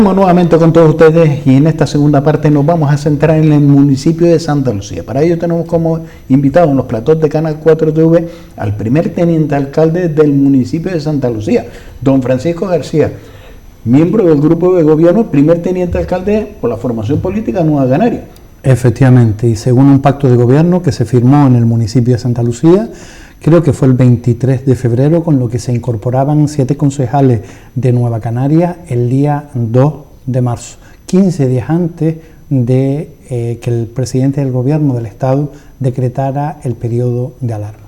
Nuevamente con todos ustedes y en esta segunda parte nos vamos a centrar en el municipio de Santa Lucía. Para ello tenemos como invitado en los platós de Canal 4 TV al primer teniente alcalde del municipio de Santa Lucía, don Francisco García, miembro del grupo de gobierno, primer teniente alcalde por la formación política Nueva Canaria. Efectivamente, y según un pacto de gobierno que se firmó en el municipio de Santa Lucía, creo que fue el 23 de febrero, con lo que se incorporaban 7 concejales de Nueva Canaria el día 2 de marzo, 15 días antes de que el presidente del gobierno del estado decretara el periodo de alarma.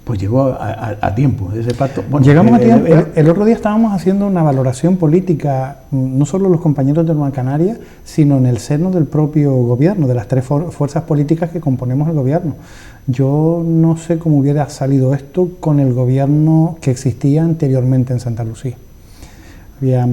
Pues llegó a tiempo ese pacto. Bueno, llegamos a tiempo. El otro día estábamos haciendo una valoración política, no solo los compañeros de Nueva Canaria, sino en el seno del propio gobierno, de las 3 fuerzas políticas que componemos el gobierno. Yo no sé cómo hubiera salido esto con el gobierno que existía anteriormente en Santa Lucía. Había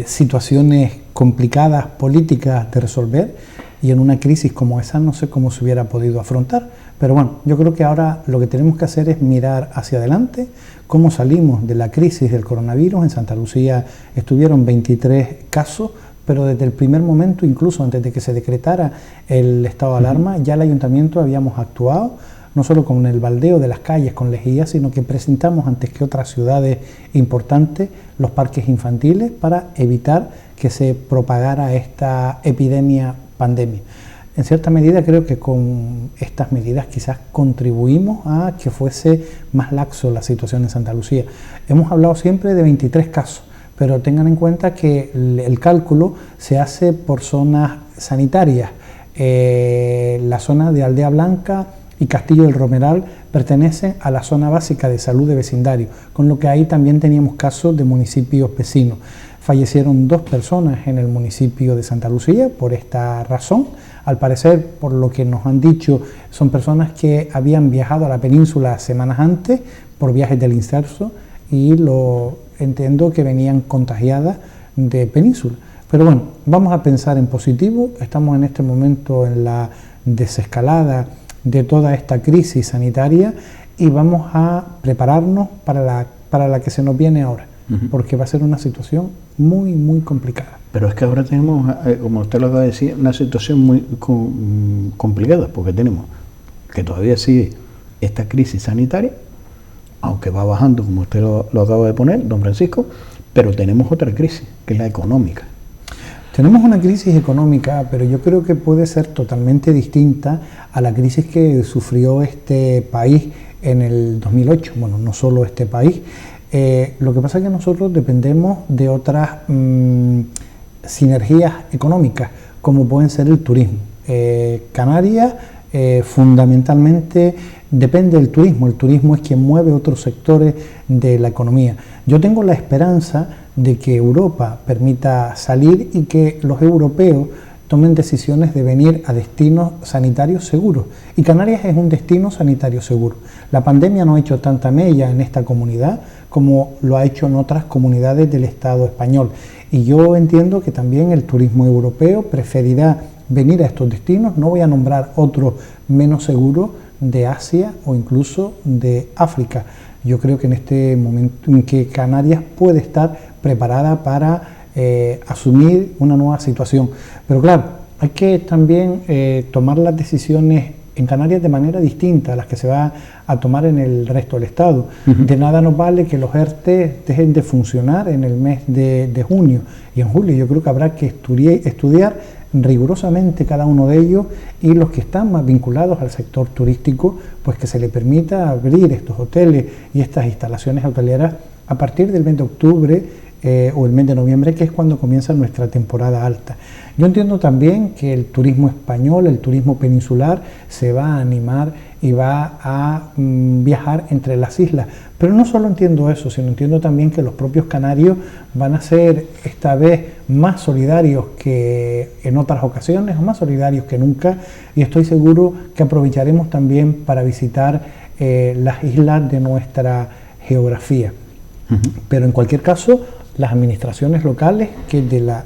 situaciones complicadas, políticas de resolver, y en una crisis como esa no sé cómo se hubiera podido afrontar. Pero bueno, yo creo que ahora lo que tenemos que hacer es mirar hacia adelante, cómo salimos de la crisis del coronavirus. En Santa Lucía estuvieron 23 casos, pero desde el primer momento, incluso antes de que se decretara el estado de alarma, ya el ayuntamiento habíamos actuado, no solo con el baldeo de las calles, con lejías, sino que presentamos antes que otras ciudades importantes los parques infantiles para evitar que se propagara esta pandemia. En cierta medida creo que con estas medidas quizás contribuimos a que fuese más laxo la situación en Santa Lucía. Hemos hablado siempre de 23 casos, pero tengan en cuenta que el cálculo se hace por zonas sanitarias. La zona de Aldea Blanca y Castillo del Romeral pertenecen a la zona básica de salud de vecindario, con lo que ahí también teníamos casos de municipios vecinos. Fallecieron 2 personas en el municipio de Santa Lucía por esta razón. Al parecer, por lo que nos han dicho, son personas que habían viajado a la península semanas antes por viajes del inserso y entiendo que venían contagiadas de península. Pero bueno, vamos a pensar en positivo. Estamos en este momento en la desescalada de toda esta crisis sanitaria y vamos a prepararnos para la que se nos viene ahora, porque va a ser una situación muy, muy complicada. Pero es que ahora tenemos, como usted lo acaba de decir, una situación muy complicada, porque tenemos que todavía sigue esta crisis sanitaria, aunque va bajando, como usted lo acaba de poner, don Francisco, pero tenemos otra crisis, que es la económica. Tenemos una crisis económica, pero yo creo que puede ser totalmente distinta a la crisis que sufrió este país en el 2008. Bueno, no solo este país. Lo que pasa es que nosotros dependemos de otras sinergias económicas, como pueden ser el turismo. Canarias fundamentalmente depende del turismo. El turismo es quien mueve otros sectores de la economía. Yo tengo la esperanza de que Europa permita salir y que los europeos tomen decisiones de venir a destinos sanitarios seguros. Y Canarias es un destino sanitario seguro. La pandemia no ha hecho tanta mella en esta comunidad como lo ha hecho en otras comunidades del Estado español. Y yo entiendo que también el turismo europeo preferirá venir a estos destinos. No voy a nombrar otros menos seguros de Asia o incluso de África. Yo creo que en este momento en que Canarias puede estar preparada para asumir una nueva situación. Pero claro, hay que también tomar las decisiones en Canarias de manera distinta a las que se va a tomar en el resto del Estado. De nada nos vale que los ERTE dejen de funcionar en el mes de junio y en julio. Yo creo que habrá que estudiar rigurosamente cada uno de ellos, y los que están más vinculados al sector turístico, pues que se le permita abrir estos hoteles y estas instalaciones hoteleras a partir del mes de octubre o el mes de noviembre, que es cuando comienza nuestra temporada alta. Yo entiendo también que el turismo español, el turismo peninsular, se va a animar y va a viajar entre las islas. Pero no solo entiendo eso, sino entiendo también que los propios canarios van a ser esta vez más solidarios que en otras ocasiones, o más solidarios que nunca, y estoy seguro que aprovecharemos también para visitar las islas de nuestra geografía. Pero en cualquier caso, las administraciones locales,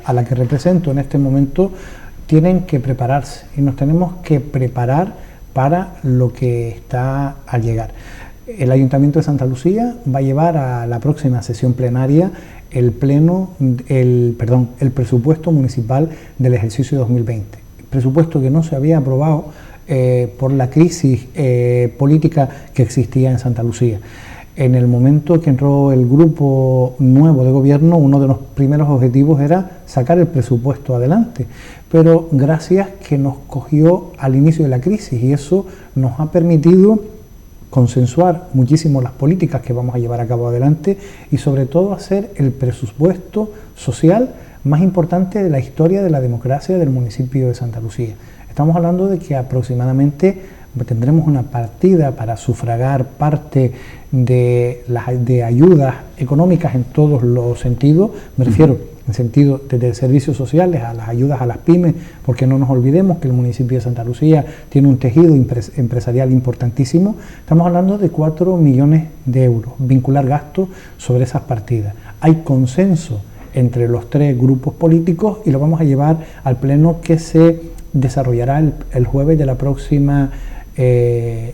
a la que represento en este momento, tienen que prepararse y nos tenemos que preparar para lo que está al llegar. El Ayuntamiento de Santa Lucía va a llevar a la próxima sesión plenaria el presupuesto municipal del ejercicio 2020. Presupuesto que no se había aprobado por la crisis política que existía en Santa Lucía. En el momento que entró el grupo nuevo de gobierno, uno de los primeros objetivos era sacar el presupuesto adelante, pero gracias que nos cogió al inicio de la crisis, y eso nos ha permitido consensuar muchísimo las políticas que vamos a llevar a cabo adelante y sobre todo hacer el presupuesto social más importante de la historia de la democracia del municipio de Santa Lucía. Estamos hablando de que aproximadamente tendremos una partida para sufragar parte de ayudas económicas en todos los sentidos, me refiero en sentido desde servicios sociales a las ayudas a las pymes, porque no nos olvidemos que el municipio de Santa Lucía tiene un tejido empresarial importantísimo. Estamos hablando de 4 millones de euros, vincular gastos sobre esas partidas. Hay consenso entre los 3 grupos políticos y lo vamos a llevar al pleno que se desarrollará el jueves de la próxima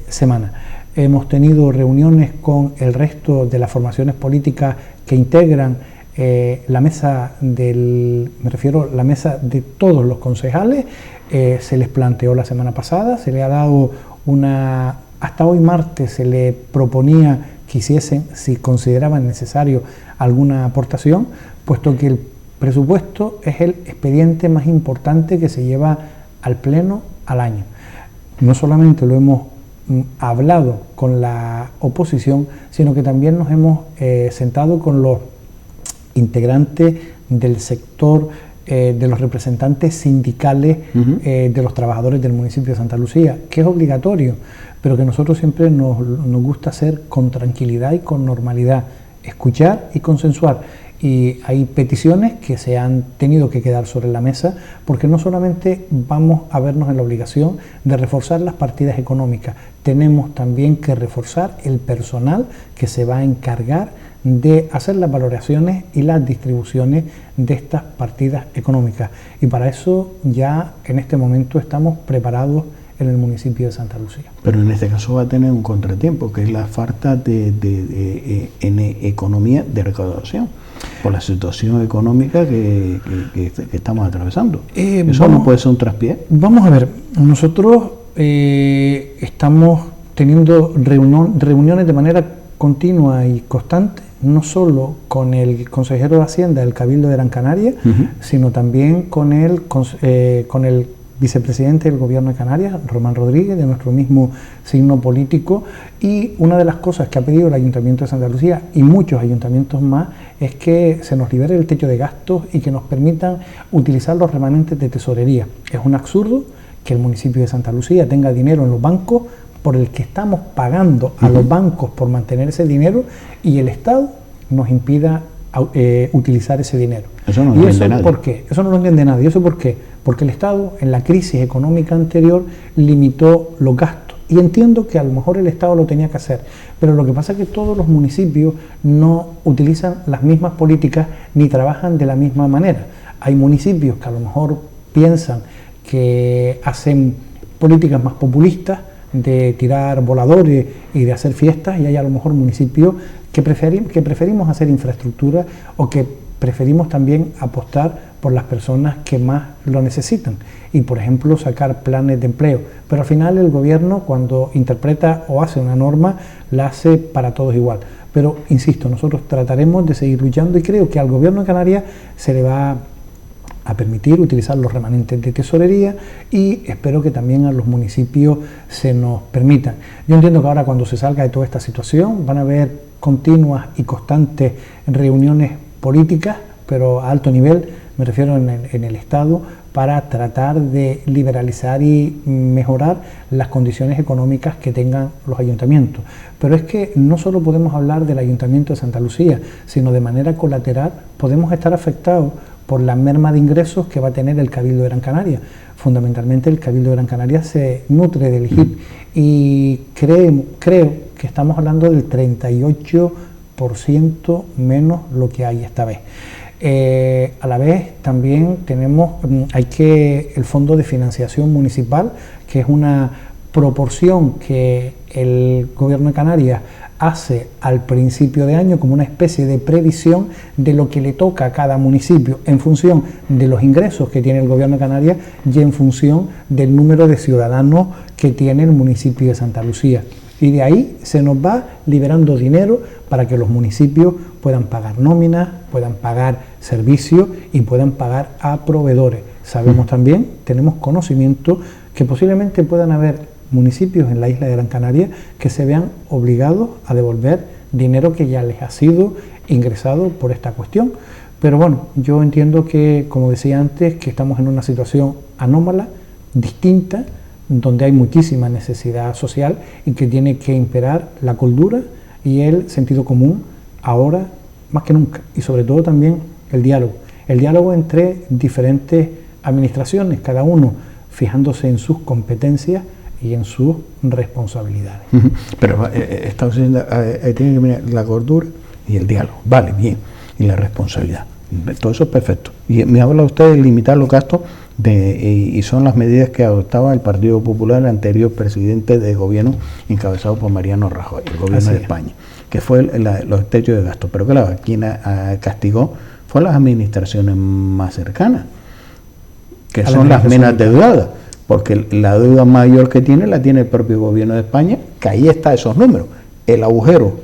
semana. Hemos tenido reuniones con el resto de las formaciones políticas que integran la mesa la mesa de todos los concejales. Se les planteó la semana pasada, se le ha dado hasta hoy martes se le proponía que hiciesen, si consideraban necesario, alguna aportación, puesto que el presupuesto es el expediente más importante que se lleva al pleno al año. No solamente lo hemos hablado con la oposición, sino que también nos hemos sentado con los integrantes del sector, de los representantes sindicales de los trabajadores del municipio de Santa Lucía, que es obligatorio, pero que nosotros siempre nos gusta hacer con tranquilidad y con normalidad, escuchar y consensuar. Y hay peticiones que se han tenido que quedar sobre la mesa, porque no solamente vamos a vernos en la obligación de reforzar las partidas económicas, tenemos también que reforzar el personal que se va a encargar de hacer las valoraciones y las distribuciones de estas partidas económicas. Y para eso ya en este momento estamos preparados en el municipio de Santa Lucía. Pero en este caso va a tener un contratiempo, que es la falta en economía de recaudación, por la situación económica que estamos atravesando. Eso no puede ser un traspié. Vamos a ver, nosotros estamos teniendo reuniones de manera continua y constante, no solo con el consejero de Hacienda del Cabildo de Gran Canaria, sino también con el vicepresidente del Gobierno de Canarias, Román Rodríguez, de nuestro mismo signo político. Y una de las cosas que ha pedido el Ayuntamiento de Santa Lucía y muchos ayuntamientos más es que se nos libere el techo de gastos y que nos permitan utilizar los remanentes de tesorería. Es un absurdo que el municipio de Santa Lucía tenga dinero en los bancos por el que estamos pagando a los bancos por mantener ese dinero, y el Estado nos impida utilizar ese dinero. Eso no lo entiende nadie. ¿Por qué? Eso no lo entiende nadie. ¿Eso por qué? Porque el Estado en la crisis económica anterior limitó los gastos. Y entiendo que a lo mejor el Estado lo tenía que hacer, pero lo que pasa es que todos los municipios no utilizan las mismas políticas ni trabajan de la misma manera. Hay municipios que a lo mejor piensan que hacen políticas más populistas, de tirar voladores y de hacer fiestas, y hay a lo mejor municipios que preferimos hacer infraestructura, o que preferimos también apostar por las personas que más lo necesitan y, por ejemplo, sacar planes de empleo. Pero al final el gobierno, cuando interpreta o hace una norma, la hace para todos igual. Pero insisto, nosotros trataremos de seguir luchando, y creo que al gobierno de Canarias se le va a permitir utilizar los remanentes de tesorería, y espero que también a los municipios se nos permitan. Yo entiendo que ahora, cuando se salga de toda esta situación, van a haber continuas y constantes reuniones políticas, pero a alto nivel, me refiero en el Estado, para tratar de liberalizar y mejorar las condiciones económicas que tengan los ayuntamientos. Pero es que no solo podemos hablar del Ayuntamiento de Santa Lucía, sino de manera colateral podemos estar afectados por la merma de ingresos que va a tener el Cabildo de Gran Canaria. Fundamentalmente el Cabildo de Gran Canaria se nutre del IGIP, y creo que estamos hablando del 38% menos lo que hay esta vez. A la vez también tenemos el Fondo de Financiación Municipal, que es una proporción que el Gobierno de Canarias hace al principio de año como una especie de previsión de lo que le toca a cada municipio en función de los ingresos que tiene el Gobierno de Canarias y en función del número de ciudadanos que tiene el municipio de Santa Lucía. Y de ahí se nos va liberando dinero para que los municipios puedan pagar nóminas, puedan pagar servicios y puedan pagar a proveedores. Sabemos también, tenemos conocimiento que posiblemente puedan haber municipios en la isla de Gran Canaria que se vean obligados a devolver dinero que ya les ha sido ingresado por esta cuestión. Pero bueno, yo entiendo que, como decía antes, que estamos en una situación anómala, distinta, donde hay muchísima necesidad social y que tiene que imperar la cordura y el sentido común ahora más que nunca, y sobre todo también el diálogo entre diferentes administraciones, cada uno fijándose en sus competencias y en sus responsabilidades. Pero estamos diciendo, tiene que venir la cordura y el diálogo, vale, bien, y la responsabilidad, todo eso es perfecto. Y me habla usted de limitar los gastos y son las medidas que adoptaba el Partido Popular, el anterior presidente de gobierno encabezado por Mariano Rajoy, el gobierno de España, que fue los techos de gasto. Pero claro, quien castigó fue las administraciones más cercanas, que son las menos endeudadas, porque la deuda mayor que tiene la tiene el propio gobierno de España, que ahí está esos números. El agujero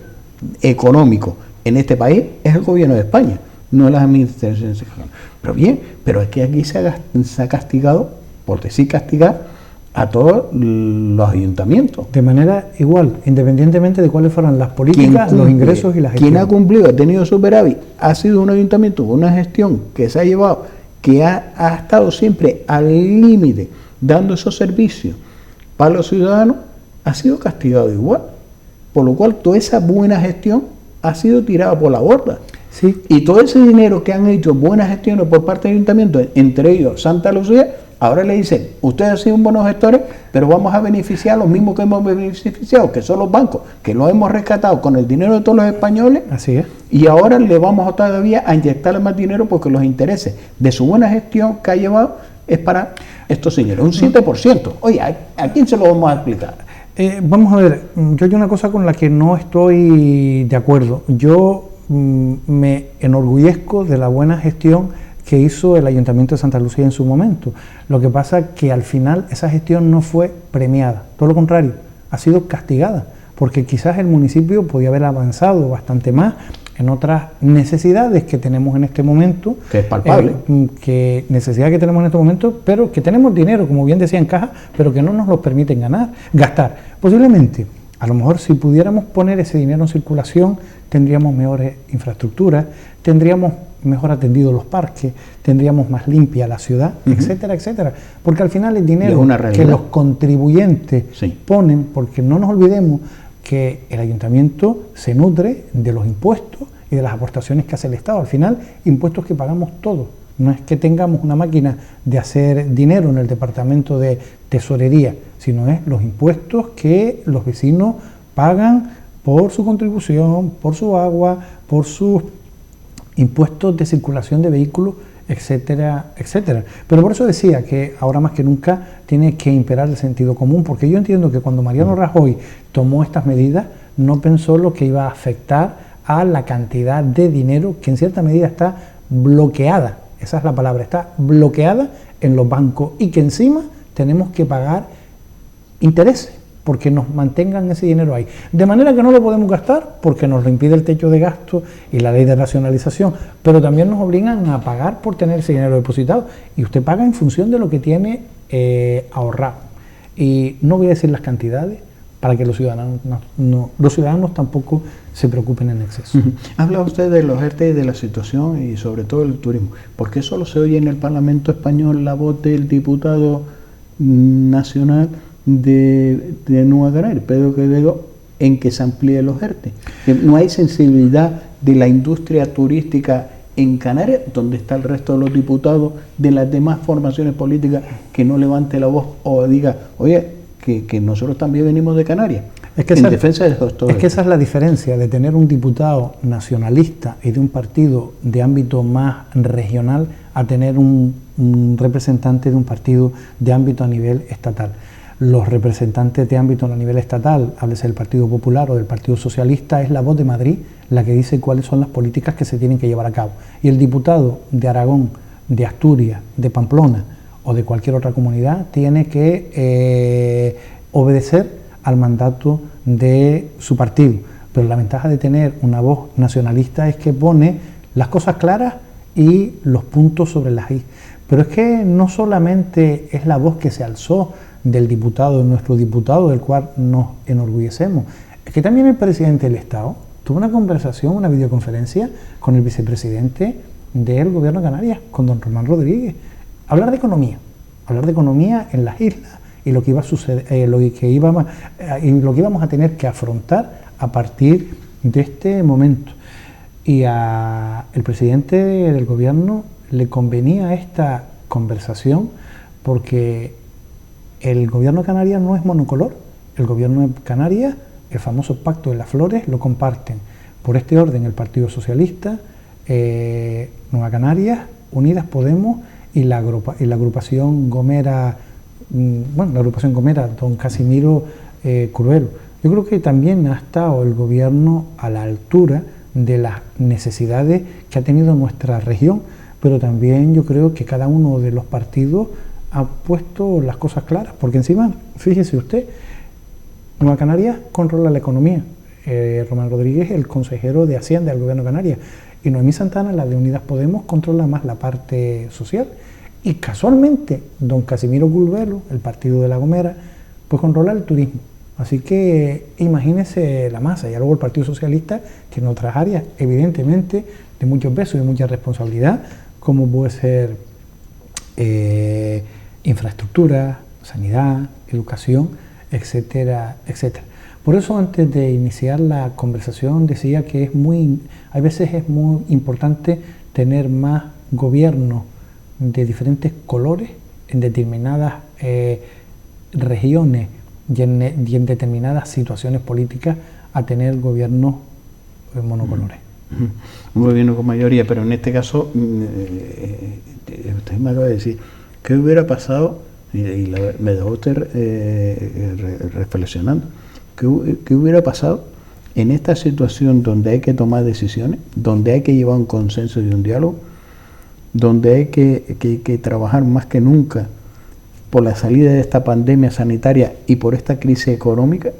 económico en este país es el gobierno de España, no las administraciones cercanas. Pero bien, pero es que aquí se ha castigado, por decir castigar, a todos los ayuntamientos. De manera igual, independientemente de cuáles fueran las políticas, los ingresos y las gestiones. Quien ha cumplido, ha tenido superávit, ha sido un ayuntamiento con una gestión que se ha llevado, que ha estado siempre al límite, dando esos servicios para los ciudadanos, ha sido castigado igual. Por lo cual, toda esa buena gestión ha sido tirada por la borda. Sí. Y todo ese dinero que han hecho buenas gestiones por parte del ayuntamiento, entre ellos Santa Lucía, ahora le dicen, ustedes han sido buenos gestores, pero vamos a beneficiar a los mismos que hemos beneficiado, que son los bancos, que los hemos rescatado con el dinero de todos los españoles. Así es. Y ahora le vamos todavía a inyectarle más dinero porque los intereses de su buena gestión que ha llevado es para estos señores, un 7%. Oye, ¿a quién se lo vamos a explicar? Vamos a ver, yo hay una cosa con la que no estoy de acuerdo. Yo me enorgullezco de la buena gestión que hizo el Ayuntamiento de Santa Lucía en su momento. Lo que pasa es que al final esa gestión no fue premiada, todo lo contrario, ha sido castigada, porque quizás el municipio podía haber avanzado bastante más en otras necesidades que tenemos en este momento. Que es palpable. Necesidad que tenemos en este momento, pero que tenemos dinero, como bien decía, en caja, pero que no nos lo permiten gastar. Posiblemente, a lo mejor si pudiéramos poner ese dinero en circulación, tendríamos mejores infraestructuras, tendríamos mejor atendidos los parques, tendríamos más limpia la ciudad, etcétera, etcétera. Porque al final el dinero que los contribuyentes ponen, porque no nos olvidemos que el ayuntamiento se nutre de los impuestos y de las aportaciones que hace el Estado. Al final, impuestos que pagamos todos. No es que tengamos una máquina de hacer dinero en el departamento de tesorería, sino es los impuestos que los vecinos pagan por su contribución, por su agua, por sus impuestos de circulación de vehículos, etcétera, etcétera. Pero por eso decía que ahora más que nunca tiene que imperar el sentido común, porque yo entiendo que cuando Mariano Rajoy tomó estas medidas, no pensó lo que iba a afectar a la cantidad de dinero que en cierta medida está bloqueada, esa es la palabra, está bloqueada en los bancos y que encima tenemos que pagar intereses porque nos mantengan ese dinero ahí. De manera que no lo podemos gastar porque nos lo impide el techo de gasto y la ley de racionalización, pero también nos obligan a pagar por tener ese dinero depositado y usted paga en función de lo que tiene ahorrado. Y no voy a decir las cantidades para que los ciudadanos tampoco se preocupen en exceso. Habla usted de los ERTE y de la situación y sobre todo el turismo. ¿Por qué solo se oye en el Parlamento español la voz del diputado nacional de Nueva Canaria, Pedro Quevedo, en que se amplíe los ERTE? No hay sensibilidad de la industria turística en Canarias, donde está el resto de los diputados de las demás formaciones políticas, que no levante la voz o diga, oye, que nosotros también venimos de Canarias, en defensa de los sectores. Es que esa es la diferencia de tener un diputado nacionalista y de un partido de ámbito más regional a tener un representante de un partido de ámbito a nivel estatal. los representantes de ámbito a nivel estatal, háblese del Partido Popular o del Partido Socialista, es la voz de Madrid la que dice cuáles son las políticas que se tienen que llevar a cabo. Y el diputado de Aragón, de Asturias, de Pamplona o de cualquier otra comunidad tiene que obedecer al mandato de su partido. Pero la ventaja de tener una voz nacionalista es que pone las cosas claras y los puntos sobre las i. Pero es que no solamente es la voz que se alzó del diputado, de nuestro diputado, del cual nos enorgullecemos, es que también el presidente del Estado tuvo una conversación, una videoconferencia con el vicepresidente del Gobierno de Canarias, con don Román Rodríguez. Hablar de economía en las islas y lo que iba a suceder, lo que íbamos a tener que afrontar a partir de este momento. Y al presidente del gobierno le convenía esta conversación porque el gobierno de Canarias no es monocolor. El gobierno de Canarias, el famoso Pacto de las Flores, lo comparten por este orden el Partido Socialista, Nueva Canarias, Unidas Podemos y la agrupación Gomera, don Casimiro Curvelo. Yo creo que también ha estado el gobierno a la altura de las necesidades que ha tenido nuestra región, pero también yo creo que cada uno de los partidos ha puesto las cosas claras, porque encima, fíjese usted, Nueva Canarias controla la economía, Román Rodríguez, el consejero de Hacienda del Gobierno de Canarias, y Noemí Santana, la de Unidas Podemos, controla más la parte social, y casualmente don Casimiro Curvelo, el partido de La Gomera, pues controla el turismo. Así que imagínese la masa. Y luego el Partido Socialista tiene otras áreas, evidentemente, de muchos pesos y de mucha responsabilidad, como puede ser infraestructura, sanidad, educación, etcétera, etcétera. Por eso, antes de iniciar la conversación, decía que hay veces es muy importante tener más gobiernos de diferentes colores en determinadas regiones y en determinadas situaciones políticas a tener gobiernos monocolores. Un gobierno con mayoría, pero en este caso, usted me acaba de decir, ¿qué hubiera pasado? Me dejó usted reflexionando. ¿Qué hubiera pasado en esta situación donde hay que tomar decisiones, donde hay que llevar un consenso y un diálogo, donde hay que trabajar más que nunca por la salida de esta pandemia sanitaria y por esta crisis económica,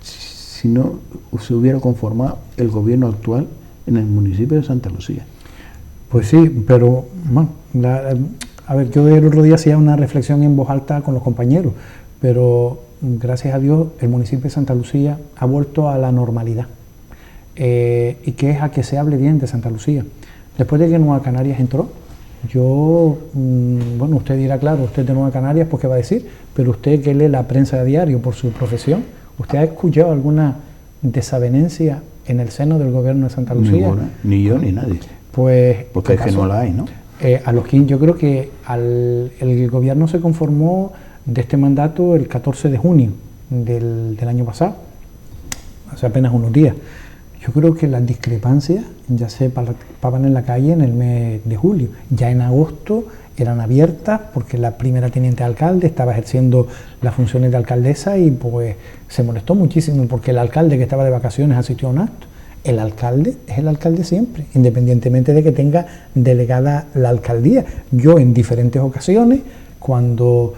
si no se hubiera conformado el gobierno actual en el municipio de Santa Lucía? Pues sí, pero bueno, a ver, yo el otro día hacía una reflexión en voz alta con los compañeros, pero gracias a Dios el municipio de Santa Lucía ha vuelto a la normalidad, y que es a que se hable bien de Santa Lucía. Después de que Nueva Canarias entró, bueno, usted dirá, claro, usted de Nueva Canarias, pues qué va a decir, pero usted que lee la prensa a diario por su profesión, ¿usted ha escuchado alguna desavenencia en el seno del gobierno de Santa Lucía? Ninguna, ni yo ni nadie. Pues, porque es que no la hay, ¿no? Yo creo que el gobierno se conformó de este mandato el 14 de junio del año pasado, hace apenas unos días. Yo creo que las discrepancias ya se palpaban en la calle en el mes de julio. Ya en agosto eran abiertas porque la primera teniente de alcalde estaba ejerciendo las funciones de alcaldesa y pues se molestó muchísimo porque el alcalde que estaba de vacaciones asistió a un acto. El alcalde es el alcalde siempre, independientemente de que tenga delegada la alcaldía. Yo en diferentes ocasiones, cuando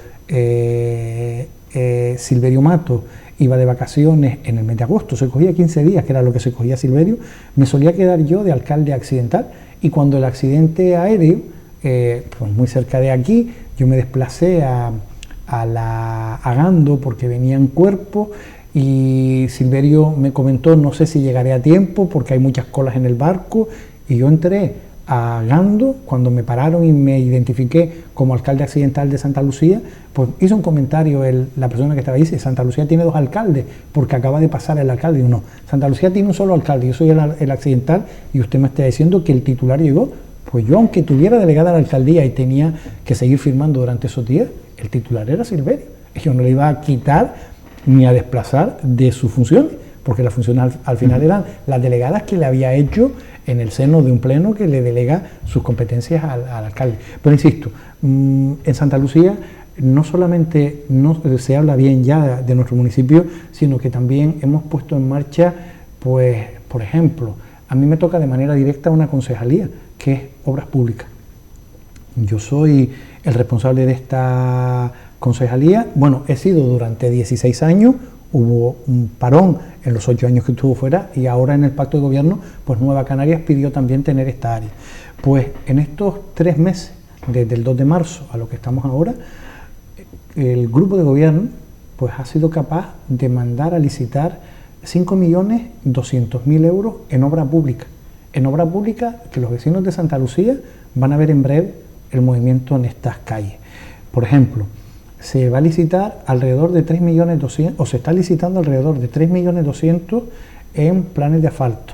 Silverio Mato iba de vacaciones en el mes de agosto, se cogía 15 días, que era lo que se cogía Silverio, me solía quedar yo de alcalde accidental, y cuando el accidente aéreo, pues muy cerca de aquí, yo me desplacé a Gando porque venían cuerpos, y Silverio me comentó, no sé si llegaré a tiempo porque hay muchas colas en el barco, y yo entré a Gando. Cuando me pararon y me identifiqué como alcalde accidental de Santa Lucía, pues hizo un comentario la persona que estaba ahí, dice, Santa Lucía tiene 2 alcaldes porque acaba de pasar el alcalde. Y no, Santa Lucía tiene un solo alcalde, yo soy el accidental y usted me está diciendo que el titular llegó. Pues yo, aunque tuviera delegada la alcaldía y tenía que seguir firmando durante esos días, el titular era Silverio. Yo no le iba a quitar ni a desplazar de sus funciones, porque las funciones al final eran las delegadas que le había hecho en el seno de un pleno que le delega sus competencias al alcalde. Pero insisto, en Santa Lucía no solamente se habla bien ya de nuestro municipio, sino que también hemos puesto en marcha, pues, por ejemplo, a mí me toca de manera directa una concejalía, que es Obras Públicas. Yo soy el responsable de esta concejalía. Bueno, he sido durante 16 años, hubo un parón en los 8 años que estuvo fuera y ahora en el pacto de gobierno, pues Nueva Canarias pidió también tener esta área. Pues en estos 3 meses, desde el 2 de marzo a lo que estamos ahora, el grupo de gobierno pues ha sido capaz de mandar a licitar 5.200.000 euros en obra pública. En obra pública que los vecinos de Santa Lucía van a ver en breve el movimiento en estas calles. Por ejemplo, se va a licitar alrededor de 3.200.000, o se está licitando alrededor de 3.200.000 en planes de asfalto,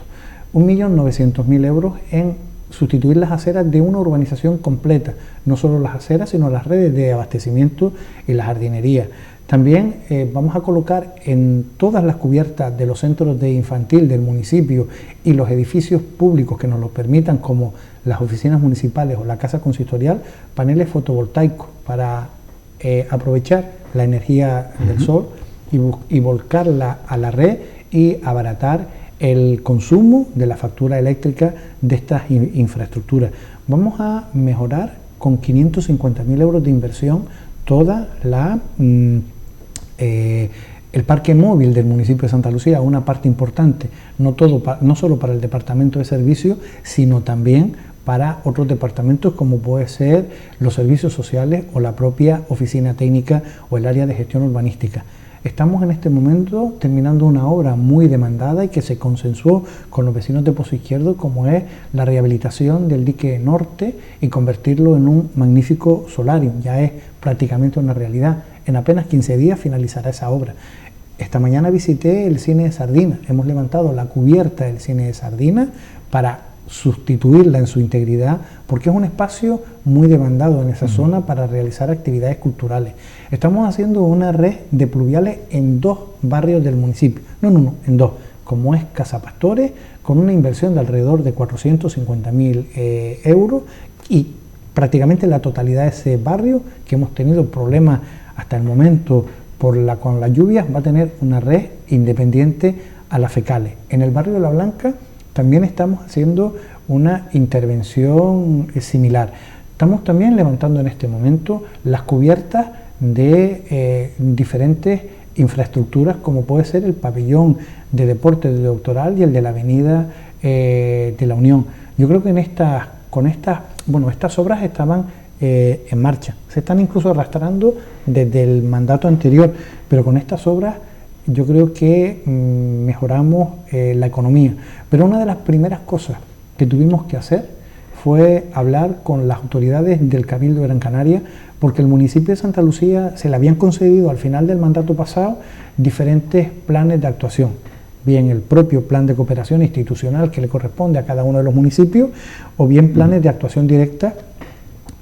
1.900.000 euros en sustituir las aceras de una urbanización completa, no solo las aceras, sino las redes de abastecimiento y la jardinería. También vamos a colocar en todas las cubiertas de los centros de infantil del municipio y los edificios públicos que nos lo permitan, como las oficinas municipales o la casa consistorial, paneles fotovoltaicos para aprovechar la energía del sol y volcarla a la red y abaratar el consumo de la factura eléctrica de estas infraestructuras. Vamos a mejorar con 550.000 euros de inversión toda el parque móvil del municipio de Santa Lucía, una parte importante, no solo para el departamento de servicios, sino también para otros departamentos como puede ser los servicios sociales o la propia oficina técnica o el área de gestión urbanística. Estamos en este momento terminando una obra muy demandada y que se consensuó con los vecinos de Pozo Izquierdo, como es la rehabilitación del dique norte y convertirlo en un magnífico solarium. Ya es prácticamente una realidad. En apenas 15 días finalizará esa obra. Esta mañana visité el cine de Sardina. Hemos levantado la cubierta del cine de Sardina para sustituirla en su integridad, porque es un espacio muy demandado en esa zona para realizar actividades culturales. Estamos haciendo una red de pluviales en 2 barrios del municipio, en 2, como es Casa Pastores, con una inversión de alrededor de 450.000 euros y prácticamente la totalidad de ese barrio, que hemos tenido problemas hasta el momento con las lluvias, va a tener una red independiente a las fecales. En el barrio de La Blanca también estamos haciendo una intervención similar. Estamos también levantando en este momento las cubiertas de diferentes infraestructuras, como puede ser el pabellón de deporte de Doctoral y el de la avenida de la Unión. Yo creo que estas obras estaban en marcha, se están incluso arrastrando desde el mandato anterior, pero con estas obras yo creo que mejoramos la economía. Pero una de las primeras cosas que tuvimos que hacer fue hablar con las autoridades del Cabildo de Gran Canaria, porque el municipio de Santa Lucía se le habían concedido al final del mandato pasado diferentes planes de actuación, bien el propio plan de cooperación institucional que le corresponde a cada uno de los municipios, o bien planes de actuación directa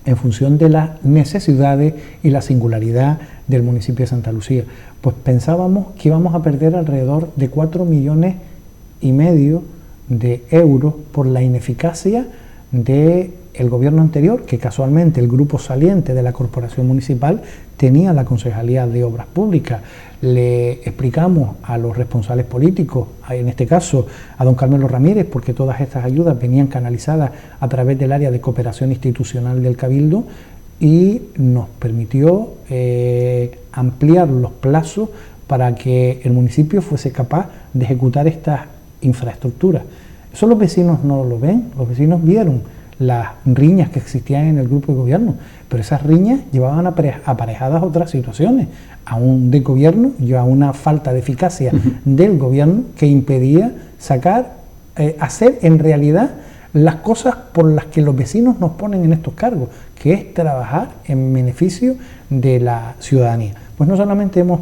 en función de las necesidades y la singularidad del municipio de Santa Lucía. Pues pensábamos que íbamos a perder alrededor de 4,5 millones de euros por la ineficacia del gobierno anterior, que casualmente el grupo saliente de la corporación municipal tenía la Concejalía de Obras Públicas. Le explicamos a los responsables políticos, en este caso a don Carmelo Ramírez, porque todas estas ayudas venían canalizadas a través del área de cooperación institucional del Cabildo, y nos permitió ampliar los plazos para que el municipio fuese capaz de ejecutar estas infraestructuras. Eso los vecinos no lo ven, los vecinos vieron las riñas que existían en el grupo de gobierno, pero esas riñas llevaban aparejadas otras situaciones, a un desgobierno y a una falta de eficacia del gobierno que impedía hacer en realidad las cosas por las que los vecinos nos ponen en estos cargos, que es trabajar en beneficio de la ciudadanía. Pues no solamente hemos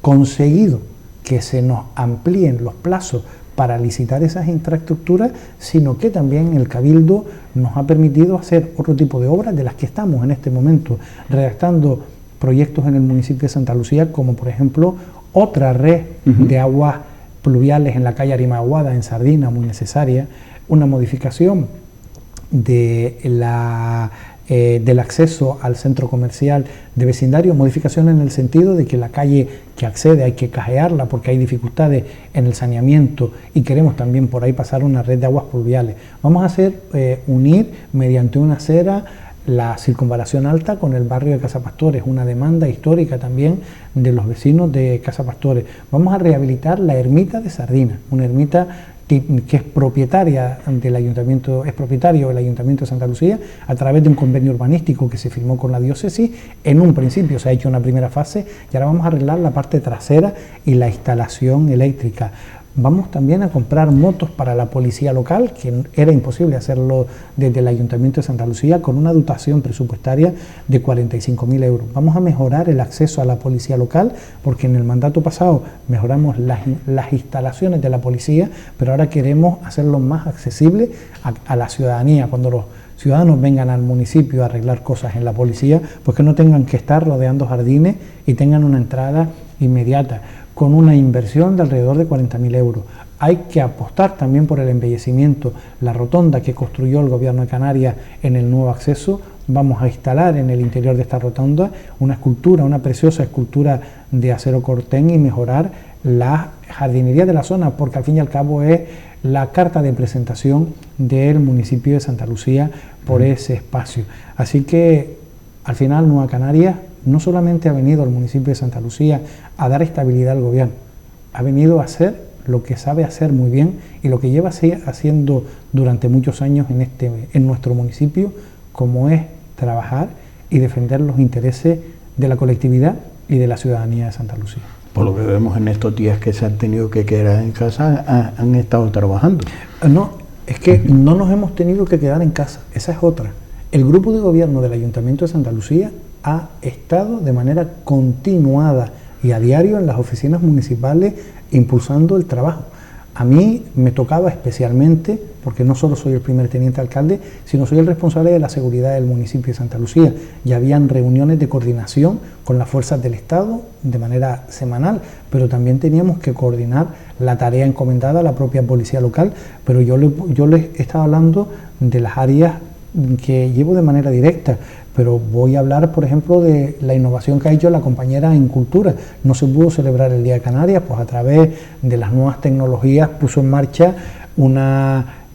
conseguido que se nos amplíen los plazos para licitar esas infraestructuras, sino que también el Cabildo nos ha permitido hacer otro tipo de obras de las que estamos en este momento redactando proyectos en el municipio de Santa Lucía, como por ejemplo otra red de aguas pluviales en la calle Arimaguada, en Sardina, muy necesaria, una modificación de del acceso al centro comercial de vecindario, modificaciones en el sentido de que la calle que accede hay que cajearla porque hay dificultades en el saneamiento y queremos también por ahí pasar una red de aguas pluviales. Vamos a hacer unir mediante una acera la circunvalación alta con el barrio de Casa Pastores, una demanda histórica también de los vecinos de Casa Pastores. Vamos a rehabilitar la ermita de Sardina, una ermita que es propietaria del Ayuntamiento, es propietario del Ayuntamiento de Santa Lucía a través de un convenio urbanístico que se firmó con la diócesis. En un principio se ha hecho una primera fase y ahora vamos a arreglar la parte trasera y la instalación eléctrica. Vamos también a comprar motos para la policía local, que era imposible hacerlo desde el Ayuntamiento de Santa Lucía, con una dotación presupuestaria de 45.000 euros. Vamos a mejorar el acceso a la policía local, porque en el mandato pasado mejoramos las instalaciones de la policía, pero ahora queremos hacerlo más accesible a la ciudadanía. Cuando los ciudadanos vengan al municipio a arreglar cosas en la policía, pues que no tengan que estar rodeando jardines y tengan una entrada inmediata, con una inversión de alrededor de 40.000 euros. Hay que apostar también por el embellecimiento. La rotonda que construyó el Gobierno de Canarias en el nuevo acceso, vamos a instalar en el interior de esta rotonda una escultura, una preciosa escultura de acero cortén y mejorar la jardinería de la zona, porque al fin y al cabo es la carta de presentación del municipio de Santa Lucía por ese espacio. Así que al final Nueva Canarias no solamente ha venido al municipio de Santa Lucía a dar estabilidad al gobierno, ha venido a hacer lo que sabe hacer muy bien y lo que lleva haciendo durante muchos años en nuestro municipio, como es trabajar y defender los intereses de la colectividad y de la ciudadanía de Santa Lucía. Por lo que vemos en estos días que se han tenido que quedar en casa, han estado trabajando. No, es que no nos hemos tenido que quedar en casa, esa es otra. El grupo de gobierno del Ayuntamiento de Santa Lucía ha estado de manera continuada y a diario en las oficinas municipales impulsando el trabajo. A mí me tocaba especialmente, porque no solo soy el primer teniente alcalde, sino soy el responsable de la seguridad del municipio de Santa Lucía. Ya habían reuniones de coordinación con las fuerzas del Estado de manera semanal, pero también teníamos que coordinar la tarea encomendada a la propia policía local, pero yo les estaba hablando de las áreas que llevo de manera directa, pero voy a hablar, por ejemplo, de la innovación que ha hecho la compañera en cultura. No se pudo celebrar el Día de Canarias, pues a través de las nuevas tecnologías puso en marcha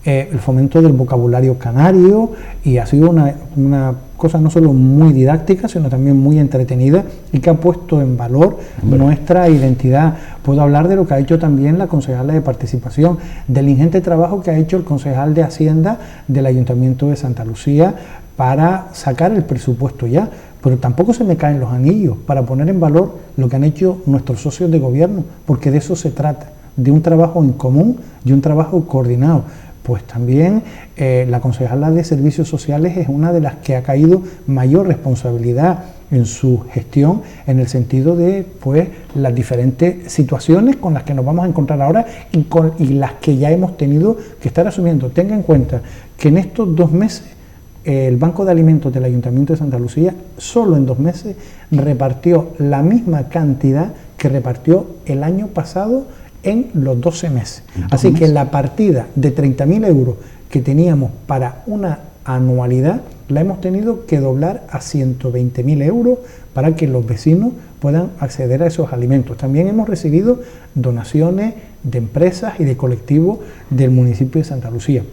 el fomento del vocabulario canario y ha sido una cosa no solo muy didáctica, sino también muy entretenida y que ha puesto en valor nuestra identidad. Puedo hablar de lo que ha hecho también la concejala de participación, del ingente trabajo que ha hecho el concejal de Hacienda del Ayuntamiento de Santa Lucía para sacar el presupuesto ya, pero tampoco se me caen los anillos para poner en valor lo que han hecho nuestros socios de gobierno, porque de eso se trata, de un trabajo en común y un trabajo coordinado. Pues también la concejala de Servicios Sociales es una de las que ha caído mayor responsabilidad en su gestión, en el sentido de pues las diferentes situaciones con las que nos vamos a encontrar ahora y las que ya hemos tenido que estar asumiendo. Tenga en cuenta que en estos 2 meses el Banco de Alimentos del Ayuntamiento de Santa Lucía solo en 2 meses repartió la misma cantidad que repartió el año pasado en los 12 meses. Así que la partida de 30.000 euros que teníamos para una anualidad la hemos tenido que doblar a 120.000 euros para que los vecinos puedan acceder a esos alimentos. También hemos recibido donaciones de empresas y de colectivos del municipio de Santa Lucía.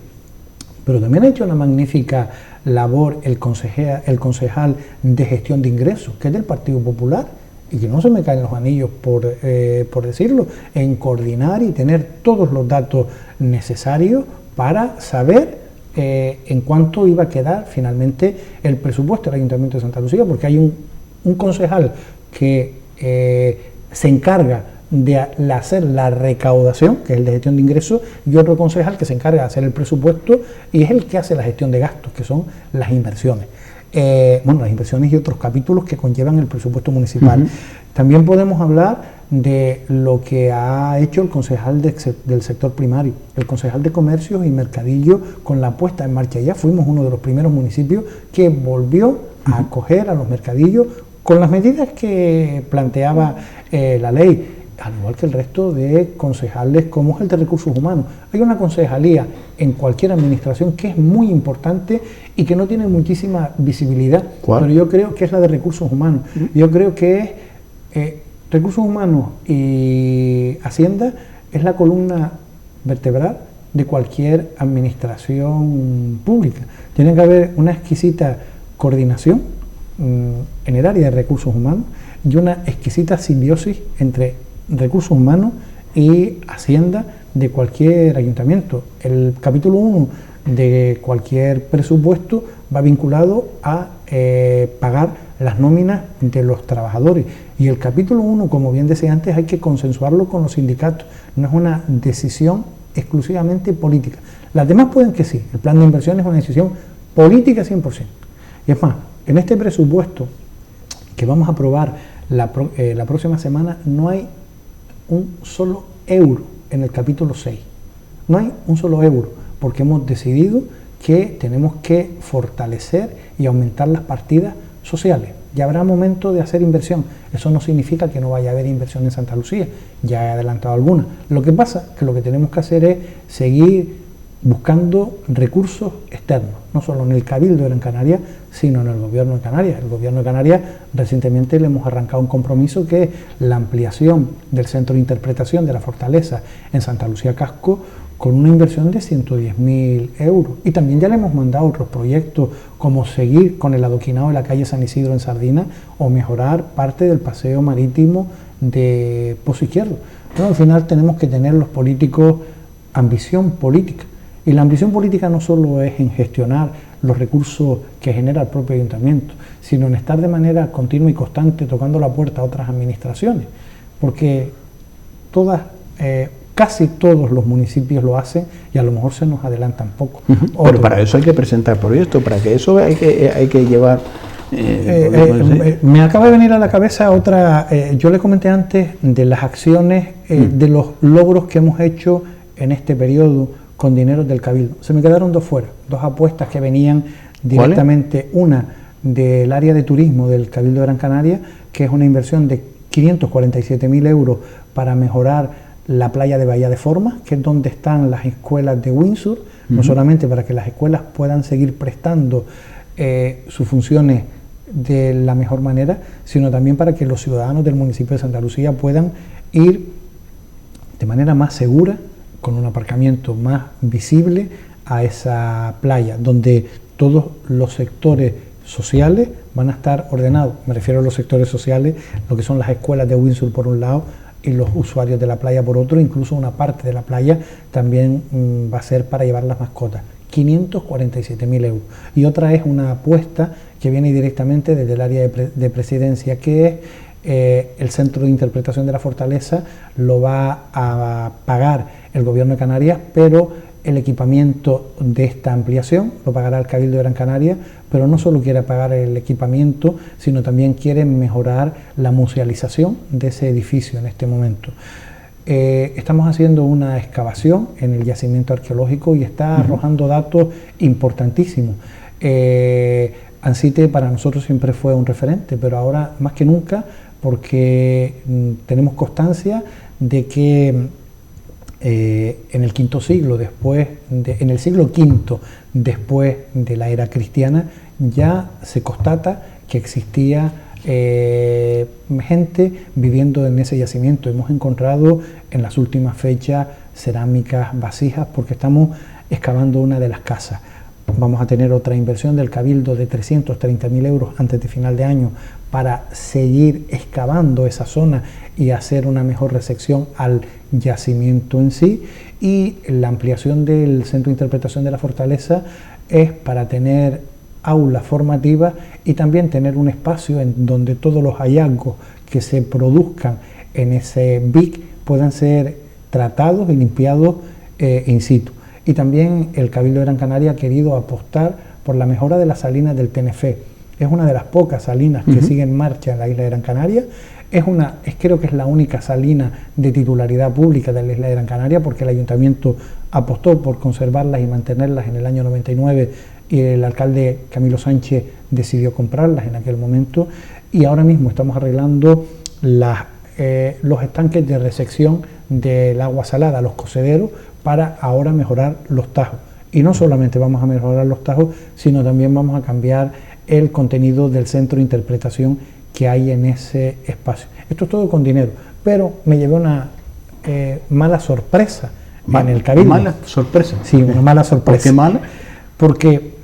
Pero también ha hecho una magnífica labor el concejal de gestión de ingresos, que es del Partido Popular, y que no se me caen los anillos por decirlo, en coordinar y tener todos los datos necesarios para saber en cuánto iba a quedar finalmente el presupuesto del Ayuntamiento de Santa Lucía, porque hay un concejal que se encarga de hacer la recaudación, que es el de gestión de ingresos, y otro concejal que se encarga de hacer el presupuesto y es el que hace la gestión de gastos, que son las inversiones. Las inversiones y otros capítulos que conllevan el presupuesto municipal. También podemos hablar de lo que ha hecho el concejal del sector primario, el concejal de comercios y mercadillo, con la puesta en marcha. Ya fuimos uno de los primeros municipios que volvió a acoger a los mercadillos con las medidas que planteaba la ley. al igual que el resto de concejales, como es el de recursos humanos. Hay una concejalía en cualquier administración que es muy importante y que no tiene muchísima visibilidad. ¿Cuál? Pero yo creo que es la de recursos humanos. Yo creo que recursos humanos y Hacienda es la columna vertebral de cualquier administración pública. Tiene que haber una exquisita coordinación en el área de recursos humanos y una exquisita simbiosis entre recursos humanos y Hacienda de cualquier ayuntamiento. El capítulo 1 de cualquier presupuesto va vinculado a pagar las nóminas de los trabajadores, y el capítulo 1, como bien decía antes, hay que consensuarlo con los sindicatos, no es una decisión exclusivamente política. Las demás pueden que sí, el plan de inversión es una decisión política 100%. Y es más, en este presupuesto que vamos a aprobar la próxima semana, no hay un solo euro en el capítulo 6. No hay un solo euro, porque hemos decidido que tenemos que fortalecer y aumentar las partidas sociales. Ya habrá momento de hacer inversión. Eso no significa que no vaya a haber inversión en Santa Lucía. Ya he adelantado alguna. Lo que pasa es que lo que tenemos que hacer es seguir buscando recursos externos, no solo en el Cabildo de Gran Canaria, sino en el Gobierno de Canarias. El Gobierno de Canarias recientemente le hemos arrancado un compromiso que es la ampliación del centro de interpretación de la Fortaleza en Santa Lucía Casco, con una inversión de 110.000 euros. Y también ya le hemos mandado otros proyectos, como seguir con el adoquinado de la calle San Isidro en Sardina, o mejorar parte del paseo marítimo de Pozo Izquierdo. Pero al final tenemos que tener los políticos ambición política. Y la ambición política no solo es en gestionar los recursos que genera el propio ayuntamiento, sino en estar de manera continua y constante tocando la puerta a otras administraciones, porque casi todos los municipios lo hacen y a lo mejor se nos adelantan poco. Pero para eso hay que presentar proyectos, para que eso hay que llevar... me acaba de venir a la cabeza otra, yo le comenté antes de las acciones, de los logros que hemos hecho en este periodo con dinero del Cabildo. Se me quedaron dos fuera, dos apuestas que venían directamente, una del área de turismo del Cabildo de Gran Canaria, que es una inversión de 547.000 euros para mejorar la playa de Bahía de Formas, que es donde están las escuelas de Windsor, no solamente para que las escuelas puedan seguir prestando sus funciones de la mejor manera, sino también para que los ciudadanos del municipio de Santa Lucía puedan ir de manera más segura, con un aparcamiento más visible a esa playa, donde todos los sectores sociales van a estar ordenados. Me refiero a los sectores sociales, lo que son las escuelas de Windsor por un lado y los usuarios de la playa por otro, incluso una parte de la playa también va a ser para llevar las mascotas. 547.000 euros. Y otra es una apuesta que viene directamente desde el área de presidencia, que es el centro de interpretación de la Fortaleza. Lo va a pagar el Gobierno de Canarias, pero el equipamiento de esta ampliación lo pagará el Cabildo de Gran Canaria, pero no solo quiere pagar el equipamiento, sino también quiere mejorar la musealización de ese edificio en este momento. Estamos haciendo una excavación en el yacimiento arqueológico y está arrojando datos importantísimos. ANSITE para nosotros siempre fue un referente, pero ahora más que nunca, porque tenemos constancia de que en el quinto siglo en el siglo V después de la era cristiana, ya se constata que existía gente viviendo en ese yacimiento. Hemos encontrado en las últimas fechas cerámicas, vasijas, porque estamos excavando una de las casas. Vamos a tener otra inversión del Cabildo de 330.000 euros antes de final de año para seguir excavando esa zona y hacer una mejor recepción al yacimiento en sí. Y la ampliación del centro de interpretación de la Fortaleza es para tener aulas formativas y también tener un espacio en donde todos los hallazgos que se produzcan en ese BIC puedan ser tratados y limpiados in situ. Y también el Cabildo de Gran Canaria ha querido apostar por la mejora de las salinas del Tenerife. Es una de las pocas salinas que sigue en marcha en la isla de Gran Canaria. Creo que es la única salina de titularidad pública de la isla de Gran Canaria, porque el ayuntamiento apostó por conservarlas y mantenerlas en el año 99 y el alcalde Camilo Sánchez decidió comprarlas en aquel momento. Y ahora mismo estamos arreglando las los estanques de resección del agua salada, los cocederos, para ahora mejorar los tajos. Y no solamente vamos a mejorar los tajos, sino también vamos a cambiar el contenido del centro de interpretación que hay en ese espacio. Esto es todo con dinero, pero me llevé una mala sorpresa en el Cabildo. ¿Mala sorpresa? Sí, una mala sorpresa. ¿Por qué mala? Porque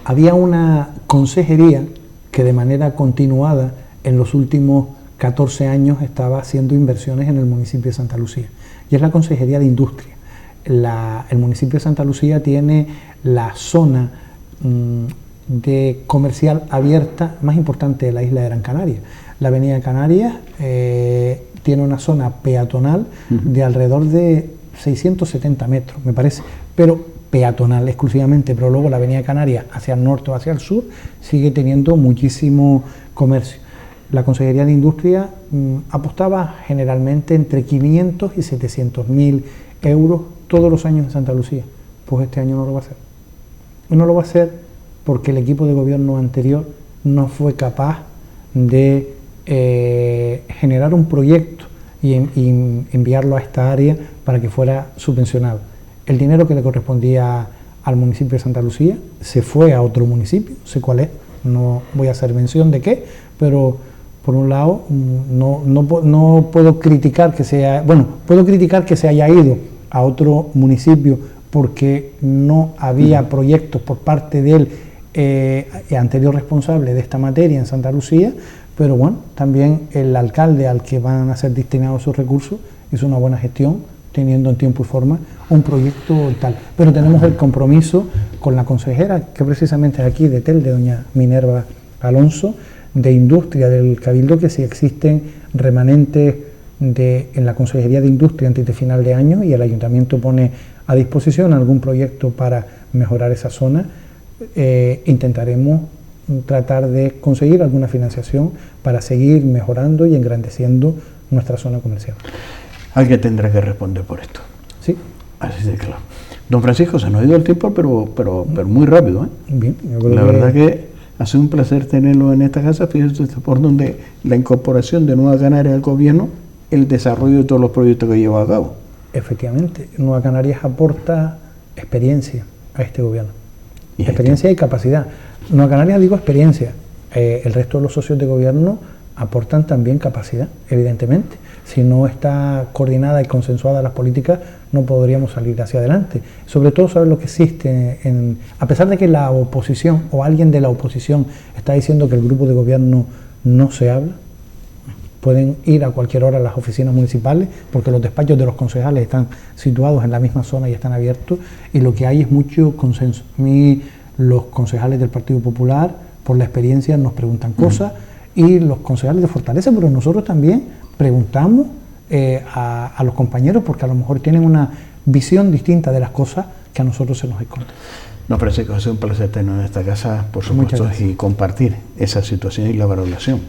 había una consejería que de manera continuada en los últimos 14 años estaba haciendo inversiones en el municipio de Santa Lucía, y es la Consejería de Industria. El municipio de Santa Lucía tiene la zona de comercial abierta más importante de la isla de Gran Canaria. La avenida Canarias tiene una zona peatonal de alrededor de 670 metros, me parece, pero peatonal exclusivamente, pero luego la avenida Canarias hacia el norte o hacia el sur sigue teniendo muchísimo comercio. La Consejería de Industria apostaba generalmente entre 500 y 700.000 euros todos los años en Santa Lucía. Pues este año no lo va a hacer. Y no lo va a hacer porque el equipo de gobierno anterior no fue capaz de generar un proyecto y enviarlo a esta área para que fuera subvencionado. El dinero que le correspondía al municipio de Santa Lucía se fue a otro municipio, sé cuál es, no voy a hacer mención de qué, pero por un lado no puedo criticar que sea, bueno, puedo criticar que se haya ido a otro municipio porque no había proyectos por parte del anterior responsable de esta materia en Santa Lucía, pero bueno, también el alcalde al que van a ser destinados esos recursos hizo una buena gestión, teniendo en tiempo y forma un proyecto tal. Pero tenemos el compromiso con la consejera, que precisamente es aquí de Telde, doña Minerva Alonso, de Industria del Cabildo, que si existen remanentes en la Consejería de Industria antes de final de año y el Ayuntamiento pone a disposición algún proyecto para mejorar esa zona, intentaremos tratar de conseguir alguna financiación para seguir mejorando y engrandeciendo nuestra zona comercial. Alguien tendrá que responder por esto. Sí. Así de claro. Don Francisco, se nos ha ido el tiempo, pero muy rápido, ¿eh? Bien, yo creo la verdad que ha sido un placer tenerlo en esta casa. Fíjese usted por donde la incorporación de Nueva Canarias al gobierno, el desarrollo de todos los proyectos que lleva a cabo. Efectivamente, Nueva Canarias aporta experiencia a este gobierno. Experiencia y capacidad. Nueva Canarias, digo experiencia. El resto de los socios de gobierno aportan también capacidad, evidentemente. Si no está coordinada y consensuada las políticas, no podríamos salir hacia adelante. Sobre todo saber lo que existe, a pesar de que la oposición o alguien de la oposición está diciendo que el grupo de gobierno no se habla, pueden ir a cualquier hora a las oficinas municipales, porque los despachos de los concejales están situados en la misma zona y están abiertos, y lo que hay es mucho consenso. A mí, los concejales del Partido Popular, por la experiencia, nos preguntan cosas, y los concejales de Fortaleza, pero nosotros también preguntamos a los compañeros, porque a lo mejor tienen una visión distinta de las cosas que a nosotros se nos esconde. No, Francisco, ha sido un placer tener en esta casa, por supuesto, y compartir esa situación y la valoración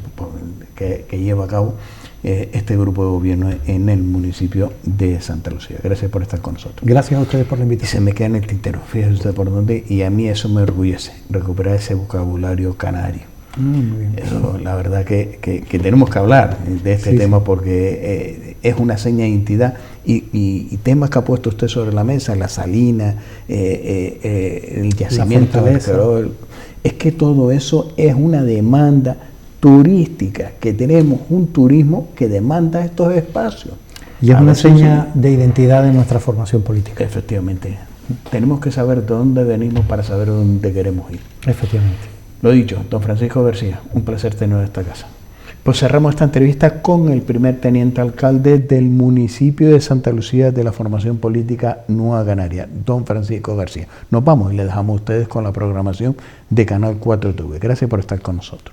que lleva a cabo este grupo de gobierno en el municipio de Santa Lucía. Gracias por estar con nosotros. Gracias a ustedes por la invitación. Y se me queda en el tintero, fíjese usted por dónde, y a mí eso me orgullece, recuperar ese vocabulario canario. Muy bien. Eso, la verdad que tenemos que hablar de este tema, porque es una seña de identidad y temas que ha puesto usted sobre la mesa, la salina, el yacimiento del petróleo, es que todo eso es una demanda turística, que tenemos un turismo que demanda estos espacios. Y es una seña de identidad de nuestra formación política. Efectivamente. Tenemos que saber de dónde venimos para saber dónde queremos ir. Efectivamente. Lo dicho, don Francisco García, un placer tener en esta casa. Pues cerramos esta entrevista con el primer teniente alcalde del municipio de Santa Lucía de la formación política Nueva Canarias, don Francisco García. Nos vamos y le dejamos a ustedes con la programación de Canal 4 TV. Gracias por estar con nosotros.